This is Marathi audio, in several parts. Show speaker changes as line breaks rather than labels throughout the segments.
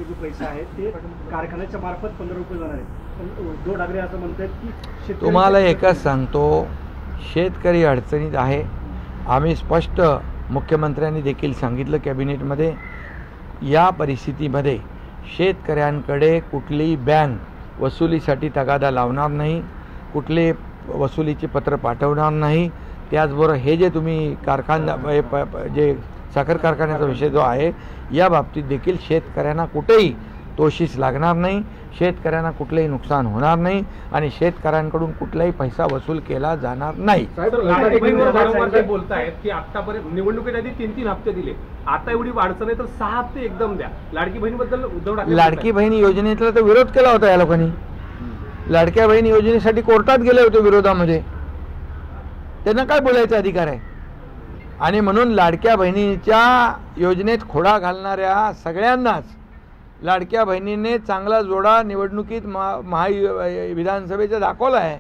योजनेतले जो पैसा आहे ते कारखान्याच्या मार्फत 15 रुपये जाणार आहे. पण उद्धव ठाकरे असं म्हणतात की
तुम्हाला एकच सांगतो, शेतकरी अडचणीत आहे. आम्ही स्पष्ट मुख्यमंत्र्यांनी देखील सांगितलं कॅबिनेटमध्ये, या परिस्थितीमध्ये शेतकऱ्यांकडे कुठलीही बँक वसुलीसाठी तगादा लावणार नाही, कुठले वसुलीचे पत्र पाठवणार नाही. त्याचबरोबर हे जे तुम्ही कारखाना जे साखर कारखान्याचा विषय जो आहे, या बाबतीत देखील शेतकऱ्यांना कुठेही तोशीस लागणार नाही, शेतकऱ्यांना कुठलेही नुकसान होणार नाही आणि शेतकऱ्यांकडून कुठलाही पैसा वसूल केला जाणार नाही.
बोलतायत की आतापर्यंत निवडणुकीच्या आधी 3-3 हप्ते दिले, आता एवढी अडचण आहे तर 6 हप्ते एकदम द्या. लाडकी बहिणीबद्दल उद्धव ठाकरे
लाडकी बहीण योजनेतला तर विरोध केला होता या लोकांनी. लाडक्या बहीण योजनेसाठी कोर्टात गेले होते विरोधामध्ये. त्यांना काय बोलायचा अधिकार आहे? आणि म्हणून लाडक्या बहिणीच्या योजनेत खोडा घालणाऱ्या सगळ्यांनाच लाडक्या बहिणीने चांगला जोडा निवडणुकीत विधानसभेचा दाखवला आहे.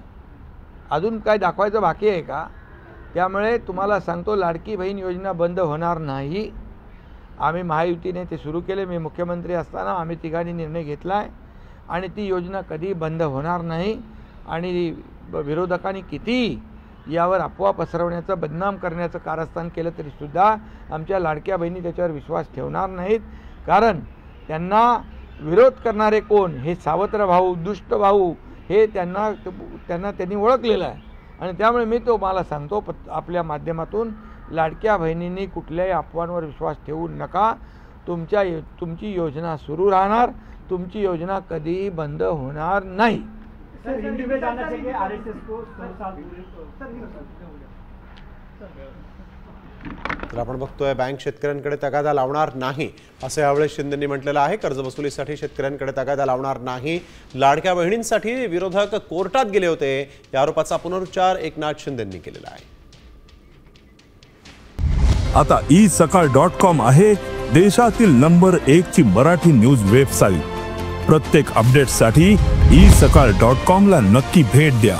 अजून काय दाखवायचं बाकी आहे का? त्यामुळे तुम्हाला सांगतो, लाडकी बहीण योजना बंद होणार नाही. आम्ही महायुतीने ते सुरू केले. मी मुख्यमंत्री असताना आम्ही तिघांनी निर्णय घेतला आहे आणि ती योजना कधी बंद होणार नाही. आणि विरोधकांनी किती यावर अफवा पसरवण्याचं, बदनाम करण्याचं कारस्थान केलं तरीसुद्धा आमच्या लाडक्या बहिणी त्याच्यावर विश्वास ठेवणार नाहीत. कारण त्यांना विरोध करणारे कोण हे सावत्र भाऊ, दुष्ट भाऊ हे त्यांनी ओळखलेलं आहे. आणि त्यामुळे मी मला सांगतो आपल्या माध्यमातून, लाडक्या बहिणींनी कुठल्याही अफवांवर विश्वास ठेवू नका. तुमची योजना सुरू राहणार, तुमची योजना कधीही बंद होणार नाही.
तर आपण बघतोय, बँक शेतकऱ्यांकडे तगादा लावणार नाही असं यावेळेस शिंदेंनी म्हटलेलं आहे. कर्जवसुलीसाठी शेतकऱ्यांकडे तगादा लावणार नाही. लाडक्या बहिणींसाठी विरोधक कोर्टात गेले होते, या आरोपाचा पुनरुच्चार एकनाथ शिंदेंनी केलेला आहे.
आता isakal.com आहे देशातील नंबर 1 ची मराठी न्यूज वेबसाईट. प्रत्येक अपडेटसाठी isakal.com ला नक्की भेट द्या.